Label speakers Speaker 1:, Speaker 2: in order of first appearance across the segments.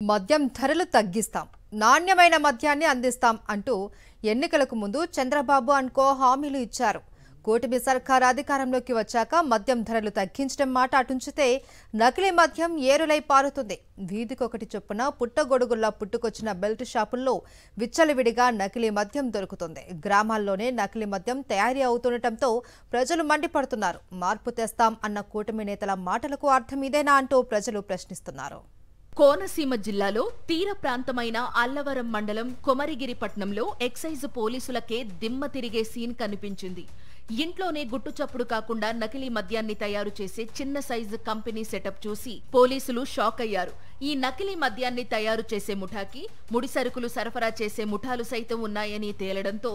Speaker 1: మద్యం ధరలు తగ్గిస్తాం, నాణ్యమైన మద్యాన్ని అందిస్తాం అంటూ ఎన్నికలకు ముందు చంద్రబాబు అనుకో హామీలు ఇచ్చారు. కూటమి సర్కార్ అధికారంలోకి వచ్చాక మద్యం ధరలు తగ్గించడం మాట అటుంచితే నకిలీ మద్యం ఏరులై పారుతుంది. వీధికొకటి చొప్పున పుట్టగొడుగుల్లా పుట్టుకొచ్చిన బెల్ట్ షాపుల్లో విచ్చలవిడిగా నకిలీ మద్యం దొరుకుతుంది. గ్రామాల్లోనే నకిలీ మద్యం తయారీ అవుతుండటంతో ప్రజలు మండిపడుతున్నారు. మార్పు తెస్తాం అన్న కూటమి నేతల మాటలకు అర్థం ఇదేనా అంటూ ప్రజలు ప్రశ్నిస్తున్నారు.
Speaker 2: కోనసీమ జిల్లాలో తీర ప్రాంతమైన అల్లవరం మండలం కొమరిగిరిపట్నంలో ఎక్సైజ్ పోలీసులకే దిమ్మ తిరిగే సీన్ కనిపించింది. ఇంట్లోనే గుట్టుచప్పుడు కాకుండా నకిలీ మద్యాన్ని తయారు చేసే చిన్న సైజు కంపెనీ సెటప్ చూసి పోలీసులు షాక్ అయ్యారు. ఈ నకిలీ మద్యాన్ని తయారు చేసే ముఠాకి ముడి సరుకులు సరఫరా చేసే ముఠాలు సైతం ఉన్నాయని తేలడంతో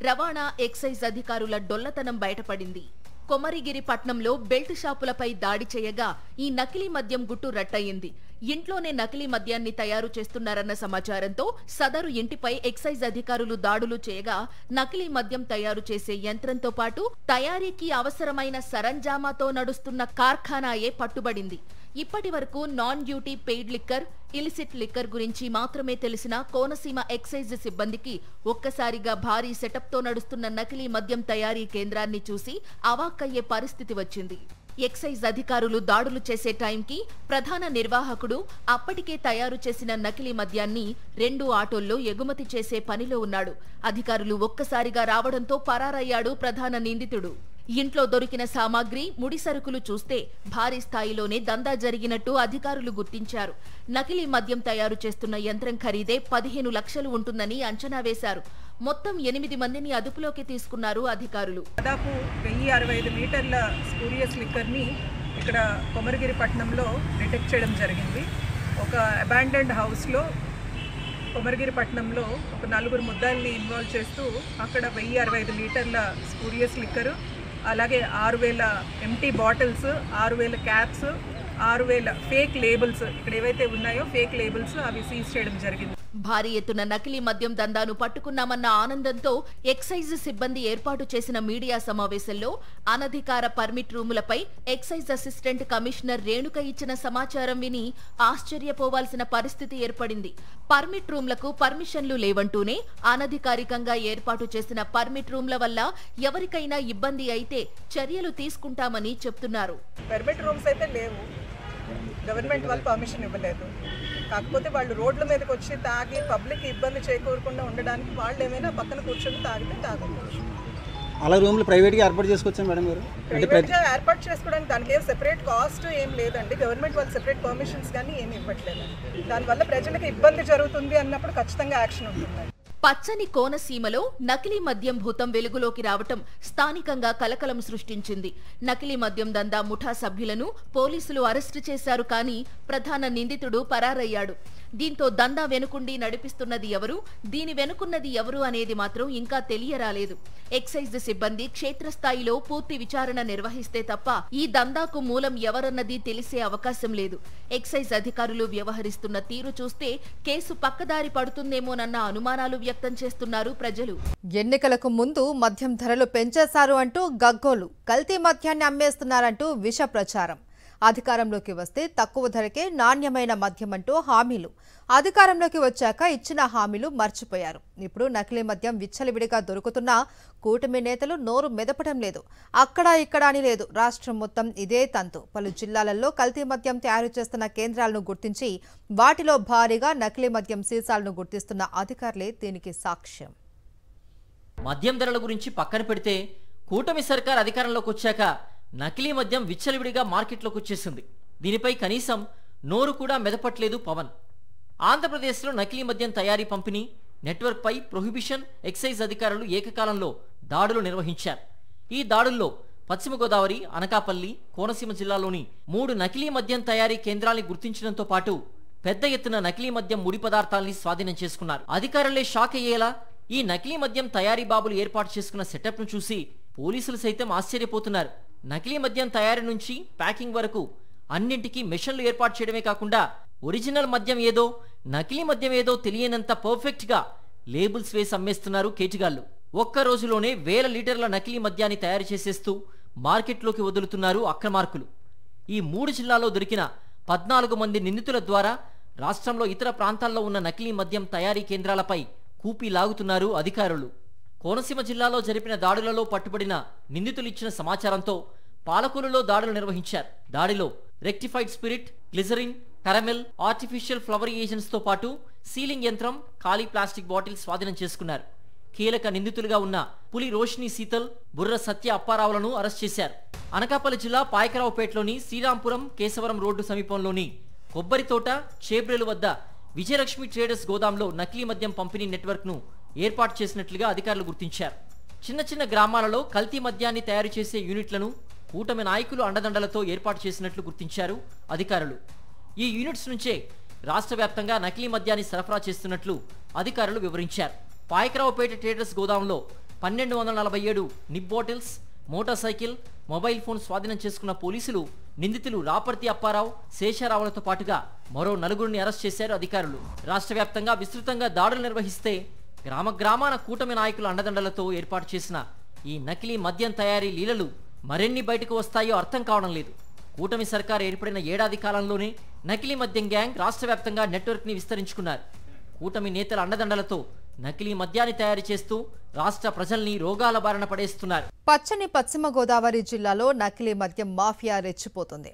Speaker 2: రవాణా ఎక్సైజ్ అధికారుల డొల్లతనం బయటపడింది. కొమరిగిరి పట్నంలో బెల్ట్ షాపులపై దాడి చేయగా ఈ నకిలీ మద్యం గుట్టు రట్టయింది. ఇంట్లోనే నకిలీ మద్యాన్ని తయారు చేస్తున్నారన్న సమాచారంతో సదరు ఇంటిపై ఎక్సైజ్ అధికారులు దాడులు చేయగా నకిలీ మద్యం తయారు చేసే యంత్రంతో పాటు తయారీకి అవసరమైన సరంజామాతో నడుస్తున్న కార్ఖానాయే పట్టుబడింది. ఇప్పటి వరకు non duty paid liquor, illicit liquor గురించి మాత్రమే తెలిసిన కోనసీమ ఎక్సైజ్ సిబ్బందికి ఒక్కసారిగా భారీ సెటప్తో నడుస్తున్న నకిలీ మద్యం తయారీ కేంద్రాన్ని చూసి అవాక్కయ్యే పరిస్థితి వచ్చింది. ఎక్సైజ్ అధికారులు దాడులు చేసే టైంకి ప్రధాన నిర్వాహకుడు అప్పటికే తయారు చేసిన నకిలీ మద్యాన్ని 2 ఆటోల్లో ఎగుమతి చేసే పనిలో ఉన్నాడు. అధికారులు ఒక్కసారిగా రావడంతో పరారయ్యాడు ప్రధాన నిందితుడు. ఇంట్లో దొరికిన సామాగ్రి, ముడి సరుకులు చూస్తే భారీ స్థాయిలోనే దందా జరిగినట్టు అధికారులు గుర్తించారు. నకిలీ మద్యం తయారు చేస్తున్న యంత్రం ఖరీదే 15 లక్షలు ఉంటుందని అంచనా వేశారు. మొత్తం 8 మందిని అదుపులోకి తీసుకున్నారు అధికారులు.
Speaker 3: దాదాపు 1065 లీటర్ల స్పూరియస్ లిక్కర్ని ఇక్కడ కొమరగిరిపట్నంలో డిటెక్ట్ చేయడం జరిగింది. ఒక అబాండెండ్ హౌస్లో కొమరగిరిపట్నంలో ఒక 4 ముద్దాయిల్ని ఇన్వాల్వ్ చేస్తూ అక్కడ 1065 లీటర్ల స్పూరియస్ లిక్కరు, అలాగే 6000 empty bottles, 6000 caps, 6000 fake labels, ఇక్కడ ఏవైతే ఉన్నాయో ఫేక్ లేబుల్స్ అవి సీజ్ చేయడం జరిగింది.
Speaker 2: భారీ ఎత్తున నకిలీ మద్యం దందాను పట్టుకున్నామన్న ఆనందంతో ఎక్సైజ్ సిబ్బంది ఏర్పాటు చేసిన మీడియా సమావేశంలో అనధికార పర్మిట్ రూములపై ఎక్సైజ్ అసిస్టెంట్ కమిషనర్ రేణుక ఇచ్చిన సమాచారం విని ఆశ్చర్యపోవాల్సిన పరిస్థితి ఏర్పడింది. పర్మిట్ రూమ్లకు పర్మిషన్లు లేవంటూనే అనధికారికంగా ఏర్పాటు చేసిన పర్మిట్ రూమ్ల వల్ల ఎవరికైనా ఇబ్బంది అయితే చర్యలు తీసుకుంటామని చెప్తున్నారు.
Speaker 3: పర్మిట్ రూమ్స్ అయితే లేవు, గవర్నమెంట్ వాళ్ళు పర్మిషన్ ఇవ్వలేదు. కాకపోతే వాళ్ళు రోడ్ల మీదకి వచ్చి తాగి పబ్లిక్ ఇబ్బంది చేకూరకుండా ఉండడానికి వాళ్ళు ఏమైనా పక్కన కూర్చొని తాగితే తాగవచ్చు.
Speaker 4: అలా రూమ్లు ప్రైవేట్గా ఏర్పాటు చేసుకోవచ్చా మేడం గారు?
Speaker 3: ప్రైవేట్గా ఏర్పాటు చేసుకోవడానికి దానికి ఏం సెపరేట్ కాస్ట్ ఏం లేదండి. గవర్నమెంట్ వాళ్ళు సెపరేట్ పర్మిషన్స్ కానీ ఏమి ఇవ్వట్లేదు. దానివల్ల ప్రజలకు ఇబ్బంది జరుగుతుంది అన్నప్పుడు ఖచ్చితంగా యాక్షన్ ఉంటుంది.
Speaker 2: పచ్చని కోనసీమలో నకిలీ మద్యం భూతం వెలుగులోకి రావటం స్థానికంగా కలకలం సృష్టించింది. నకిలీ మద్యం దందా ముఠా సభ్యులను పోలీసులు అరెస్టు చేశారు, కానీ ప్రధాన నిందితుడు పరారయ్యాడు. దీంతో దందా వెనుకుండి నడిపిస్తున్నది ఎవరు, దీని వెనుకున్నది ఎవరు అనేది మాత్రం ఇంకా తెలియరాలేదు. ఎక్సైజ్ సిబ్బంది క్షేత్రస్థాయిలో పూర్తి విచారణ నిర్వహిస్తే తప్ప ఈ దందాకు మూలం ఎవరన్నది తెలిసే అవకాశం లేదు. ఎక్సైజ్ అధికారులు వ్యవహరిస్తున్న తీరు చూస్తే కేసు పక్కదారి పడుతుందేమోనన్న అనుమానాలు వ్యక్తం చేస్తున్నారు ప్రజలు.
Speaker 1: ఎన్నికలకు ముందు మద్యం ధరలు పెంచేశారు అంటూ గగ్గోలు, కల్తీ మద్యాన్ని అమ్మేస్తున్నారంటూ విష ప్రచారం. అధికారంలోకి వస్తే తక్కువ ధరకే నాణ్యమైన మద్యం అంటూ హామీలు. అధికారంలోకి వచ్చాక ఇచ్చిన హామీలు మర్చిపోయారు. ఇప్పుడు నకిలీ మద్యం విచ్చలవిడిగా దొరుకుతున్నా కూటమి నేతలు నోరు మెదపడం లేదు. అక్కడ ఇక్కడ అని లేదు, రాష్ట్రం మొత్తం ఇదే తంతు. పలు జిల్లాలలో కల్తీ మద్యం తయారు చేస్తున్న కేంద్రాలను గుర్తించి వాటిలో భారీగా నకిలీ మద్యం సీసాలను గుర్తిస్తున్న అధికారులే దీనికి సాక్ష్యం.
Speaker 5: మద్యం ధరల గురించి పక్కన పెడితే కూటమి సర్కార్ అధికారంలోకి వచ్చాక నకిలీ మద్యం విచ్చలవిడిగా మార్కెట్లోకి వచ్చేసింది. దీనిపై కనీసం నోరు కూడా మెదపట్లేదు పవన్. ఆంధ్రప్రదేశ్లో నకిలీ మద్యం తయారీ పంపిణీ నెట్వర్క్పై ప్రొహిబిషన్ ఎక్సైజ్ అధికారులు ఏకకాలంలో దాడులు నిర్వహించారు. ఈ దాడుల్లో పశ్చిమ గోదావరి, అనకాపల్లి, కోనసీమ జిల్లాలోని 3 నకిలీ మద్యం తయారీ కేంద్రాల్ని గుర్తించడంతో పాటు పెద్ద ఎత్తున నకిలీ మద్యం ముడి పదార్థాలని స్వాధీనం చేసుకున్నారు. అధికారులే షాక్ అయ్యేలా ఈ నకిలీ మద్యం తయారీ బాబులు ఏర్పాటు చేసుకున్న సెటప్ను చూసి పోలీసులు సైతం ఆశ్చర్యపోతున్నారు. నకిలీ మద్యం తయారీ నుంచి ప్యాకింగ్ వరకు అన్నింటికీ మెషన్లు ఏర్పాటు చేయడమే కాకుండా ఒరిజినల్ మద్యం ఏదో, నకిలీ మద్యం ఏదో తెలియనంత పర్ఫెక్ట్ గా లేబుల్స్ వేసి అమ్మేస్తున్నారు కేటిగాళ్లు. ఒక్క రోజులోనే 1000 లీటర్ల నకిలీ మద్యాన్ని తయారు చేసేస్తూ మార్కెట్లోకి వదులుతున్నారు అక్రమార్కులు. ఈ 3 జిల్లాల్లో దొరికిన 14 మంది నిందితుల ద్వారా రాష్ట్రంలో ఇతర ప్రాంతాల్లో ఉన్న నకిలీ మద్యం తయారీ కేంద్రాలపై కూపి లాగుతున్నారు అధికారులు. కోనసీమ జిల్లాలో జరిపిన దాడులలో పట్టుబడిన నిందితులు ఇచ్చిన సమాచారంతో పాలకొల్లులో దాడులు నిర్వహించారు. దాడిలో rectified spirit, glycerine, caramel, artificial flavour agents తో పాటు సీలింగ్ యంత్రం, ఖాళీ ప్లాస్టిక్ బాటిల్ స్వాధీనం చేసుకున్నారు. కీలక నిందితులుగా ఉన్న పులి రోషిని శీతల్, బుర్ర సత్య అప్పారావులను అరెస్ట్ చేశారు. అనకాపల్లి జిల్లా పాయకరావుపేటలోని శ్రీరాంపురం కేశవరం రోడ్డు సమీపంలోని కొబ్బరి తోట, చేబ్రేలు వద్ద విజయలక్ష్మి ట్రేడర్స్ గోదాంలో నకిలీ మద్యం పంపిణీ నెట్వర్క్ ను ఏర్పాటు చేసినట్లుగా అధికారులు గుర్తించారు. చిన్న చిన్న గ్రామాలలో కల్తీ మద్యాన్ని తయారు చేసే యూనిట్లను కూటమి నాయకులు అండదండలతో ఏర్పాటు చేసినట్లు గుర్తించారు అధికారులు. ఈ యూనిట్స్ నుంచే రాష్ట్ర వ్యాప్తంగా నకిలీ మద్యాన్ని సరఫరా చేస్తున్నట్లు అధికారులు వివరించారు. పాయకరావుపేట ట్రేడర్స్ గోదాంలో 1247 nip bottles, motor cycle, mobile phone స్వాధీనం చేసుకున్న పోలీసులు నిందితులు రాపర్తి అప్పారావు, శేషారావులతో పాటుగా మరో 4గురిని అరెస్ట్ చేశారు అధికారులు. రాష్ట్ర వ్యాప్తంగా విస్తృతంగా దాడులు నిర్వహిస్తే గ్రామ గ్రామాన కూటమి నాయకుల అండదండలతో ఏర్పాటు చేసిన ఈ నకిలీ మద్యం తయారీ లీలలు మరెన్ని బయటకు వస్తాయో అర్థం కావడం లేదు. కూటమి సర్కార్ ఏర్పడిన ఏడాది కాలంలోనే నకిలీ మద్యం గ్యాంగ్ రాష్ట్ర వ్యాప్తంగా నెట్వర్క్ ని విస్తరించుకున్నారు. కూటమి నేతల అండదండలతో నకిలీ మద్యాన్ని తయారు చేస్తూ రాష్ట్ర ప్రజల్ని రోగాల బారిన పడేస్తున్నారు.
Speaker 1: పచ్చని పశ్చిమ గోదావరి జిల్లాలో నకిలీ మద్యం మాఫియా రెచ్చిపోతుంది.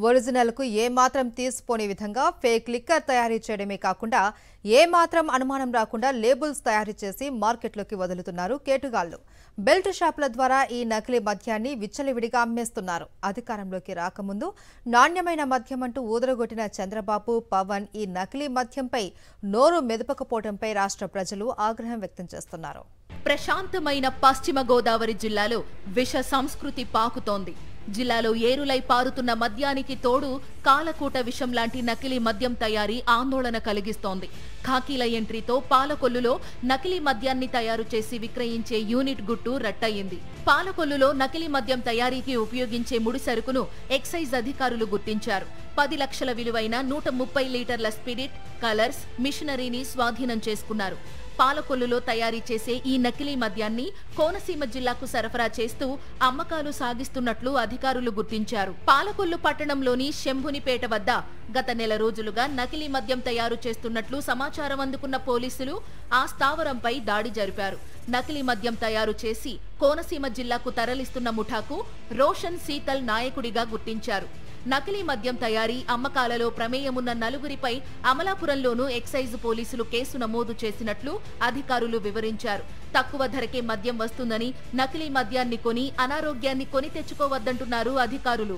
Speaker 1: ఒరిజినల్ కు ఏమాత్రం తీసిపోని విధంగా ఫేక్ లిక్కర్ తయారీ చేయడమే కాకుండా ఏమాత్రం అనుమానం రాకుండా లేబుల్స్ తయారు చేసి మార్కెట్లోకి వదులుతున్నారు కేటుగాళ్లు. బెల్ట్ షాపుల ద్వారా ఈ నకిలీ మద్యాన్ని విచ్చలవిడిగా అమ్మేస్తున్నారు. అధికారంలోకి రాకముందు నాణ్యమైన మద్యం అంటూ ఊదరగొట్టిన చంద్రబాబు, పవన్ ఈ నకిలీ మద్యంపై నోరు మెదపకపోవడంపై రాష్ట్ర ప్రజలు ఆగ్రహం వ్యక్తం చేస్తున్నారు.
Speaker 2: ప్రశాంతమైన పశ్చిమ గోదావరి జిల్లాలో విష సంస్కృతి పాకుతోంది. జిల్లాలో ఏరులై పారుతున్న మద్యానికి తోడు కాలకూట విషం లాంటి నకిలీ మద్యం తయారీ ఆందోళన కలిగిస్తోంది. ఖాకీల ఎంట్రీతో పాలకొల్లులో నకిలీ మద్యాన్ని తయారు చేసి విక్రయించే యూనిట్ గుట్టు రట్టయింది. పాలకొల్లులో నకిలీ మద్యం తయారీకి ఉపయోగించే ముడి సరుకును ఎక్సైజ్ అధికారులు గుర్తించారు. 10 లక్షల విలువైన 130 లీటర్ల స్పిరిట్, కలర్స్, మిషనరీని స్వాధీనం చేసుకున్నారు. పాలకొల్లులో తయారీ చేసే ఈ నకిలీ మద్యాన్ని కోనసీమ జిల్లాకు సరఫరా చేస్తూ అమ్మకాలు సాగిస్తున్నట్లు అధికారులు గుర్తించారు. పాలకొల్లు పట్టణంలోని శంభునిపేట వద్ద గత నెల రోజులుగా నకిలీ మద్యం తయారు చేస్తున్నట్లు సమాచారం అందుకున్న పోలీసులు ఆ స్థావరంపై దాడి జరిపారు. నకిలీ మద్యం తయారు చేసి కోనసీమ జిల్లాకు తరలిస్తున్న ముఠాకు రోషన్ శీతల్ నాయకుడిగా గుర్తించారు. నకిలీ మద్యం తయారీ, అమ్మకాలలో ప్రమేయమున్న 4గురిపై అమలాపురంలోనూ ఎక్సైజ్ పోలీసులు కేసు నమోదు చేసినట్లు అధికారులు వివరించారు. తక్కువ ధరకే మద్యం వస్తుందని నకిలీ మద్యాన్ని కొని అనారోగ్యాన్ని కొని తెచ్చుకోవద్దంటున్నారు అధికారులు.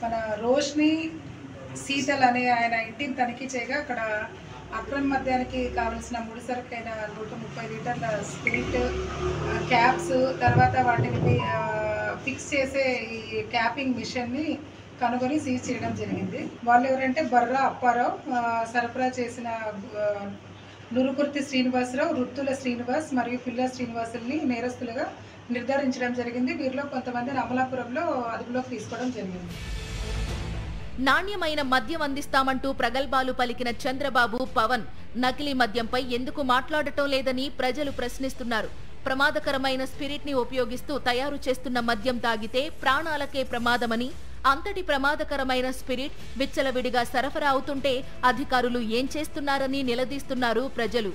Speaker 6: మన రోష్ని శీతల్ అనే ఆయన ఇంటిని తనిఖీ చేయగా అక్కడ అక్రమ మద్యానికి కావలసిన ముడిసరుకైన 130 లీటర్ల స్పిరిట్, క్యాప్స్, తర్వాత వాటిని ఫిక్స్ చేసే ఈ క్యాపింగ్ మిషన్ని కనుగొని సీజ్ చేయడం జరిగింది. వాళ్ళు ఎవరంటే బర్రా అప్పారావు, సరఫరా చేసిన నురుకుర్తి శ్రీనివాసరావు, రుత్తుల శ్రీనివాస్ మరియు పిల్ల శ్రీనివాసుల్ని నేరస్తులుగా నిర్ధారించడం జరిగింది. వీరిలో కొంతమందిని అమలాపురంలో అదుపులోకి తీసుకోవడం జరిగింది.
Speaker 2: నాణ్యమైన మద్యం అందిస్తామంటూ ప్రగల్భాలు పలికిన చంద్రబాబు, పవన్ నకిలీ మద్యంపై ఎందుకు మాట్లాడటం లేదని ప్రజలు ప్రశ్నిస్తున్నారు. ప్రమాదకరమైన స్పిరిట్ ని ఉపయోగిస్తూ తయారు చేస్తున్న మద్యం తాగితే ప్రాణాలకే ప్రమాదమని, అంతటి ప్రమాదకరమైన స్పిరిట్ విచ్చలవిడిగా సరఫరా అవుతుంటే అధికారులు ఏం చేస్తున్నారని నిలదీస్తున్నారు ప్రజలు.